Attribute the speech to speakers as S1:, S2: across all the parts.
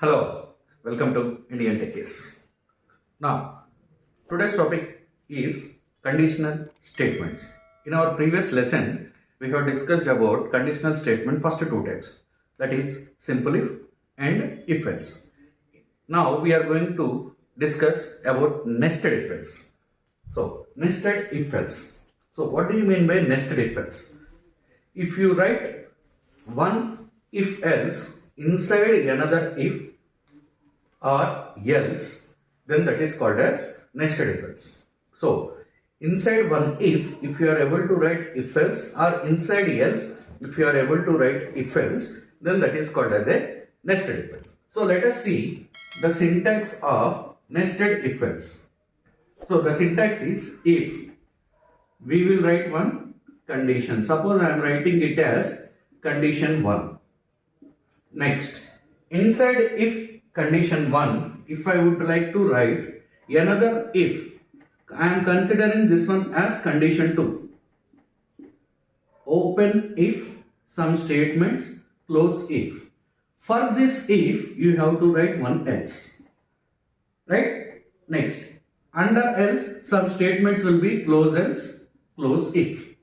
S1: Hello, welcome to Indian Tech Case. Now, today's topic is conditional statements. In our previous lesson, we have discussed about conditional statement first two types, that is simple if and if else. Now we are going to discuss about nested if else. So, nested if else. So, what do you mean by nested if else? If you write one if else inside another if or else, then that is called as nested if else. So, inside one if you are able to write if else, or inside else, if you are able to write if else, then that is called as a nested if else. So, let us see the syntax of nested if else. So, the syntax is if. We will write one condition. Suppose I am writing it as condition 1. Next, inside if condition 1, if I would like to write another if, I am considering this one as condition 2. Open if, some statements, close if. For this if, you have to write one else. Right? Next, under else, some statements will be close else, close if.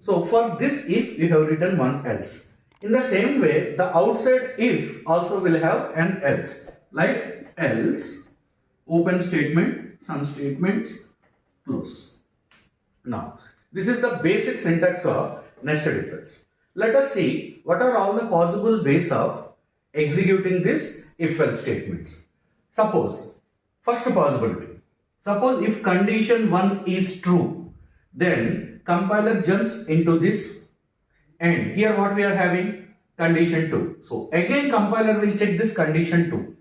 S1: So, for this if, you have written one else. In the same way, the outside if also will have an else, like else, open statement, some statements, close. Now, this is the basic syntax of nested if else. Let us see what are all the possible ways of executing this if else statements. Suppose, first possibility, suppose if condition 1 is true, then compiler jumps into this. And here what we are having? Condition 2. So again compiler will check this condition 2.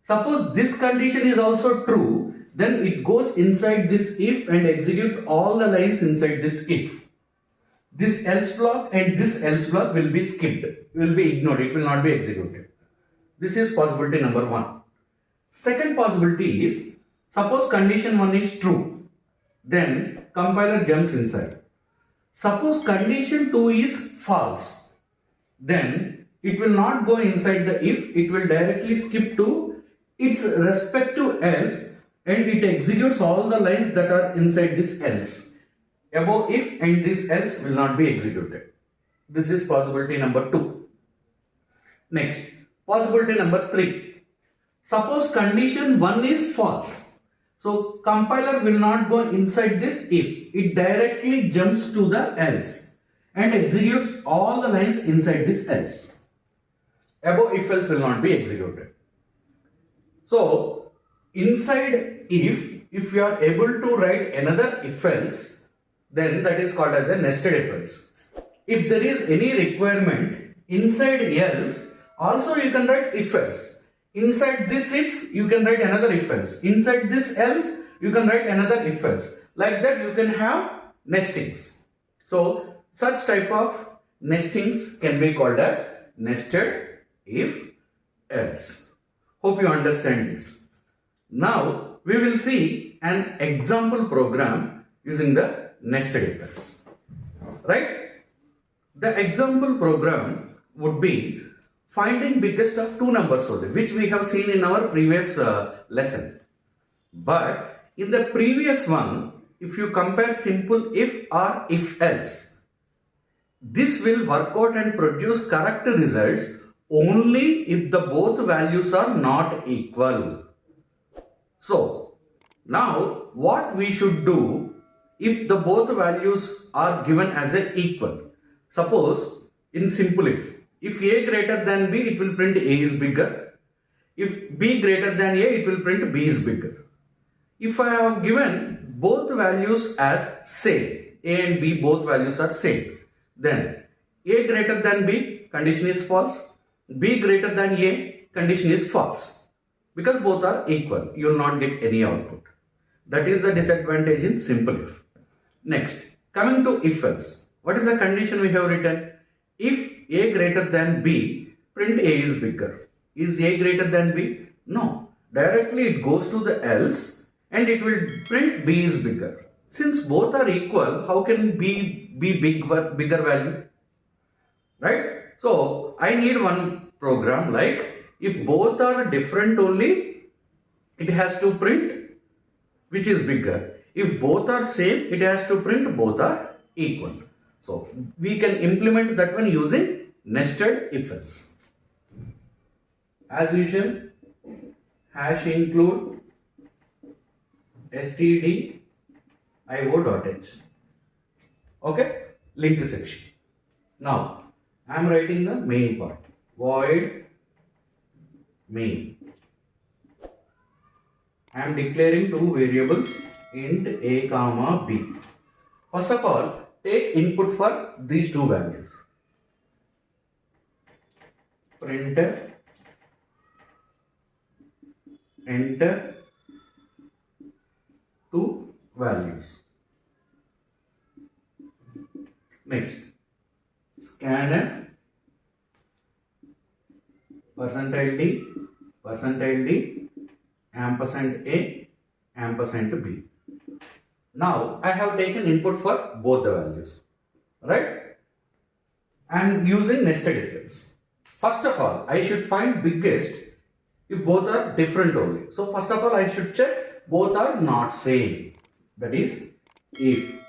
S1: Suppose this condition is also true, then it goes inside this if and execute all the lines inside this if. This else block and this else block will be skipped, will be ignored, it will not be executed. This is possibility number 1. Second possibility is, suppose condition 1 is true, then compiler jumps inside. Suppose condition 2 is false, then it will not go inside the if, it will directly skip to its respective else and it executes all the lines that are inside this else. Above if and this else will not be executed. This is possibility number 2. Next, possibility number 3. Suppose condition 1 is false. So, compiler will not go inside this if, it directly jumps to the else and executes all the lines inside this else. Above if else will not be executed. So, inside if you are able to write another if else, then that is called as a nested if else. If there is any requirement inside else, also you can write if else. Inside this if, you can write another if else. Inside this else, you can write another if else. Like that, you can have nestings. So, such type of nestings can be called as nested if else. Hope you understand this. Now, we will see an example program using the nested if else. Right? The example program would be finding biggest of two numbers only, which we have seen in our previous lesson. But in the previous one, if you compare simple if or if else, this will work out and produce correct results only if the both values are not equal. So, now what we should do if the both values are given as a equal? Suppose in simple if A greater than B, it will print A is bigger. If B greater than A, it will print B is bigger. If I have given both values as same, A and B both values are same, then A greater than B, condition is false. B greater than A, condition is false. Because both are equal, you will not get any output. That is the disadvantage in simple if. Next, coming to if else. What is the condition we have written? If A greater than B, print A is bigger. Is A greater than B? No. Directly it goes to the else and it will print B is bigger. Since both are equal, how can B be bigger value? Right? So, I need one program like If both are different only, it has to print which is bigger. If both are same, it has to print both are equal. So we can implement that one using nested if else. As usual, hash include stdio.h. Okay, link section. Now I am writing the main part. Void main. I am declaring two variables int a comma b. First of all, take input for these two values. Printf enter two values. Next, scanf %d, ampersand a, ampersand b. Now I have taken input for both the values, right? I am using nested if else. First of all, I should find biggest if both are different only. So first of all, I should check both are not same. That is, if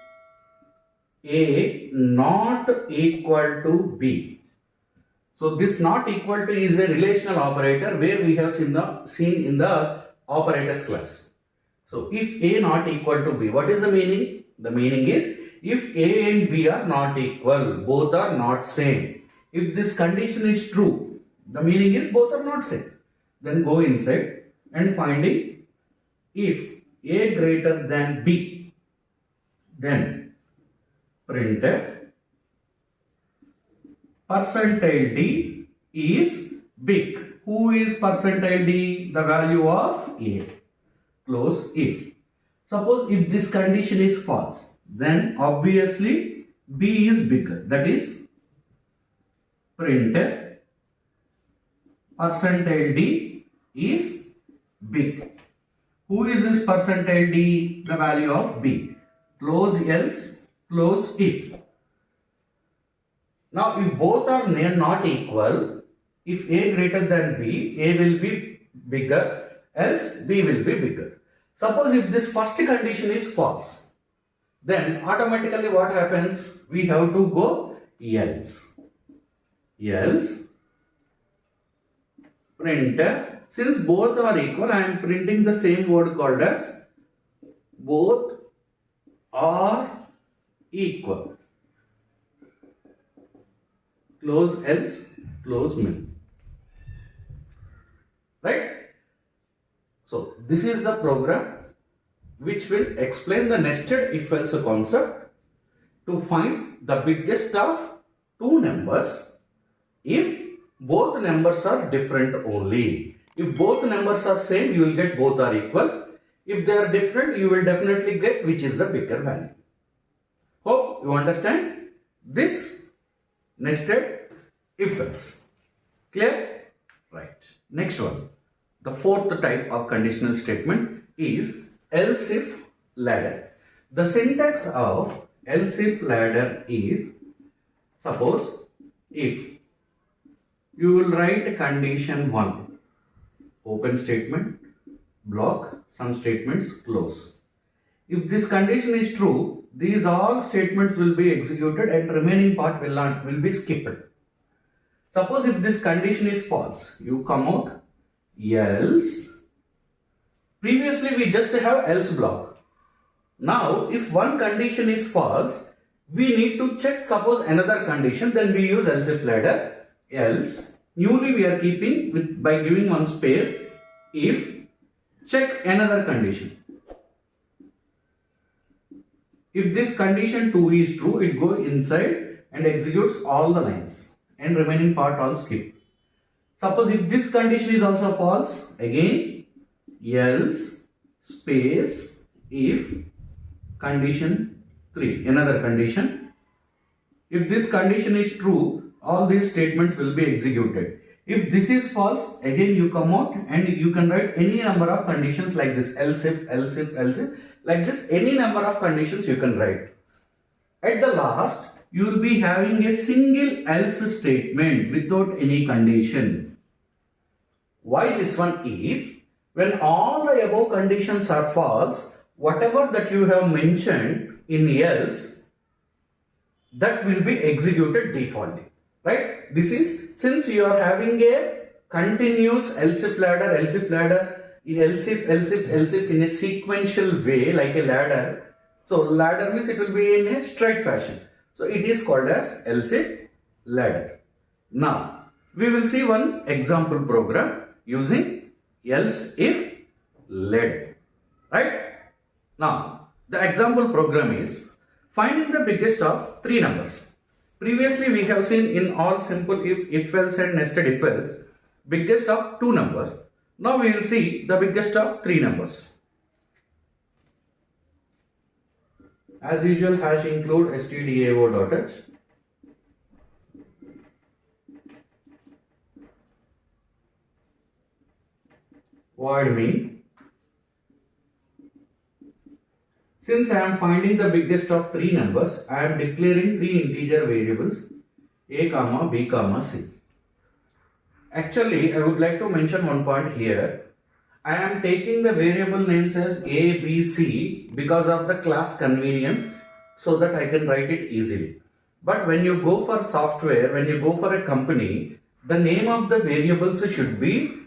S1: a not equal to b. So this not equal to is a relational operator where we have seen in the operators class. So if a not equal to b, what is the meaning? The meaning is if a and b are not equal, both are not same. If this condition is true, the meaning is both are not same. Then go inside and finding if a greater than b, then printf %d is big. Who is %d? The value of a. Close if. Suppose if this condition is false, then obviously b is bigger. That is printf %d is big. Who is this %d? The value of b. Close else, close if. Now if both are not equal, if a greater than b, a will be bigger, else b will be bigger. Suppose if this first condition is false, then automatically what happens? We have to go else. Else printf, since both are equal, I am printing the same word called as both are equal. Close else, close main. Right? So this is the program which will explain the nested if else concept to find the biggest of two numbers if both numbers are different only. If both numbers are same, you will get both are equal. If they are different, you will definitely get which is the bigger value. Hope you understand this nested if else. Clear? Right. Next one. The fourth type of conditional statement is else if ladder. The syntax of else if ladder is, suppose if you will write condition 1, open statement, block, some statements, close. If this condition is true, these all statements will be executed and remaining part will be skipped. Suppose if this condition is false, you come out else. Previously we just have else block. Now if one condition is false, we need to check suppose another condition, then we use else if ladder. Else newly we are keeping with by giving one space if check another condition. If this condition 2 is true, it go inside and executes all the lines and remaining part all skip. Suppose if this condition is also false, again else space if condition 3, another condition. If this condition is true, all these statements will be executed. If this is false, again you come out and you can write any number of conditions like this, else if, else if, else if, like this, any number of conditions you can write. At the last, you will be having a single else statement without any condition. Why this one is, when all the above conditions are false, whatever that you have mentioned in else, that will be executed defaultly, right? This is, since you are having a continuous else if ladder, else if in a sequential way, like a ladder. So ladder means it will be in a straight fashion. So it is called as else if ladder. Now we will see one example program using else if ladder, right? Now the example program is finding the biggest of three numbers. Previously we have seen in all simple if else and nested if else, biggest of two numbers. Now we will see the biggest of three numbers. As usual, hash include stdio.h. Void main. Since I am finding the biggest of three numbers, I am declaring three integer variables a comma b comma c. Actually, I would like to mention one point here. I am taking the variable names as a, b, c because of the class convenience, so that I can write it easily. But when you go for software, when you go for a company, the name of the variables should be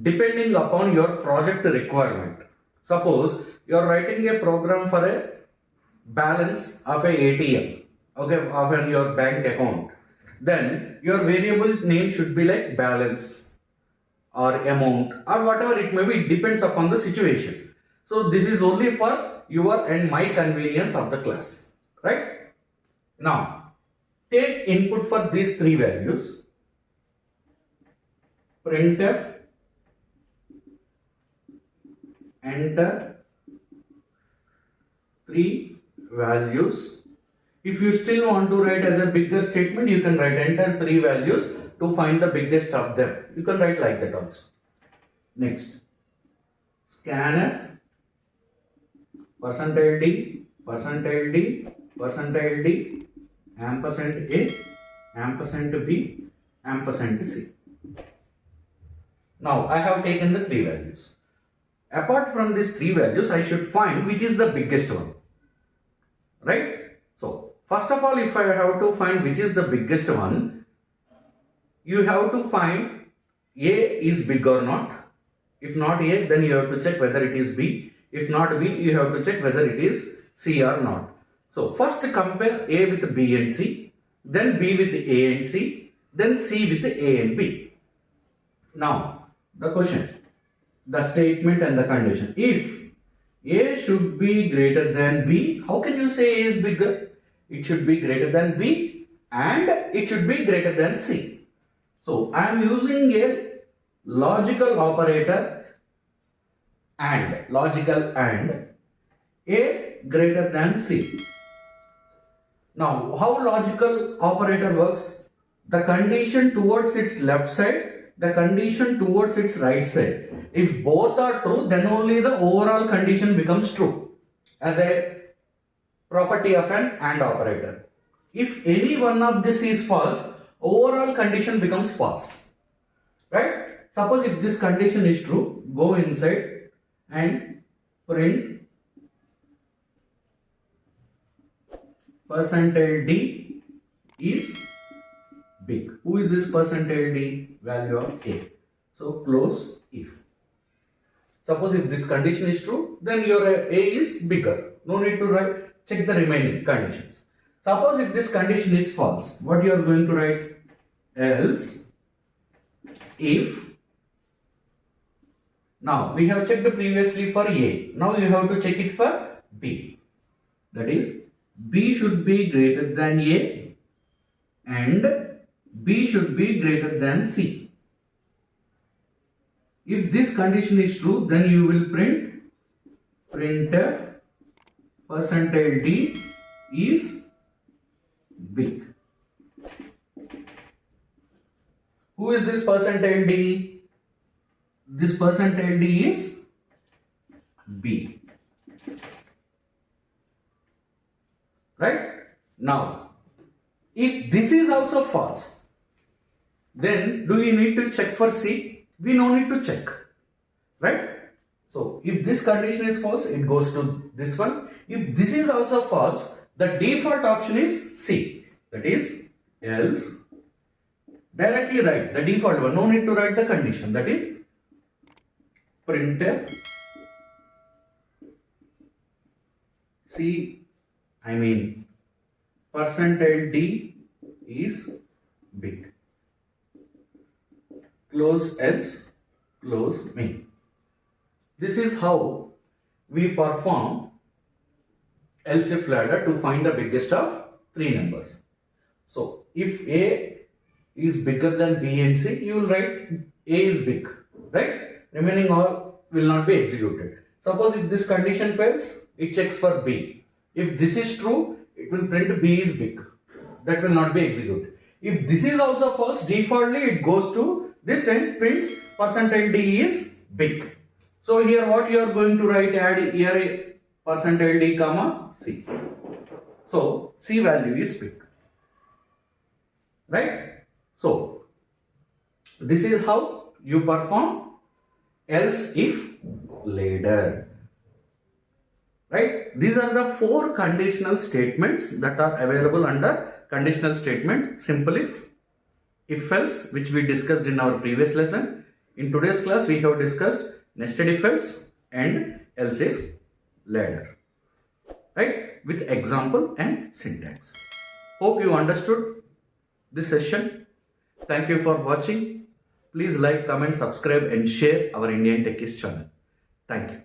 S1: depending upon your project requirement. Suppose you are writing a program for a balance of a ATM, okay, of your bank account. Then your variable name should be like balance or amount or whatever it may be. It depends upon the situation. So this is only for your and my convenience of the class, right? Now take input for these three values. Printf, enter three values. If you still want to write as a bigger statement, you can write enter three values to find the biggest of them. You can write like that also. Next, scanf, %d, %d, ampersand a, ampersand b, ampersand c. Now I have taken the three values. Apart from these three values, I should find which is the biggest one, right? So first of all, if I have to find which is the biggest one, you have to find A is big or not. If not A, then you have to check whether it is B. If not B, you have to check whether it is C or not. So first compare A with B and C, then B with A and C, then C with A and B. Now the question, the statement and the condition. If A should be greater than B, how can you say A is bigger? It should be greater than B and it should be greater than C. So I am using a logical operator and A greater than C. Now how logical operator works? The condition towards its left side, the condition towards its right side. If both are true, then only the overall condition becomes true as a property of an AND operator. If any one of this is false, overall condition becomes false, right? Suppose if this condition is true, go inside and print %d is big. Who is this %d? Value of A. So close if. Suppose if this condition is true, then your A is bigger. No need to write. Check the remaining conditions. Suppose if this condition is false, what you are going to write? Else if. Now we have checked previously for A. Now you have to check it for B. That is, B should be greater than A and B should be greater than C. If this condition is true, then you will print printf %d is big. Who is this %d? This %d is B. Right? Now, if this is also false, then do you need to check for C? we no need to check, right? So if this condition is false, it goes to this one. If this is also false, the default option is C, that is else. Directly write the default one, no need to write the condition, that is printf C, %d is big, close else, close main. This is how we perform else if ladder to find the biggest of three numbers. So if A is bigger than B and C, you will write A is big, right? Remaining all will not be executed. Suppose if this condition fails, it checks for B. If this is true, it will print B is big. That will not be executed. If this is also false, defaultly it goes to this and prints %d is big. So here what you are going to write, add here a %d comma C. So C value is big, right? So this is how you perform else if ladder, right? These are the four conditional statements that are available under conditional statement, simple if else, which we discussed in our previous lesson. In today's class we have discussed nested if else and else if ladder, right, with example and syntax. Hope you understood this session. Thank you for watching. Please like, comment, subscribe and share our Indian Techies channel. Thank you.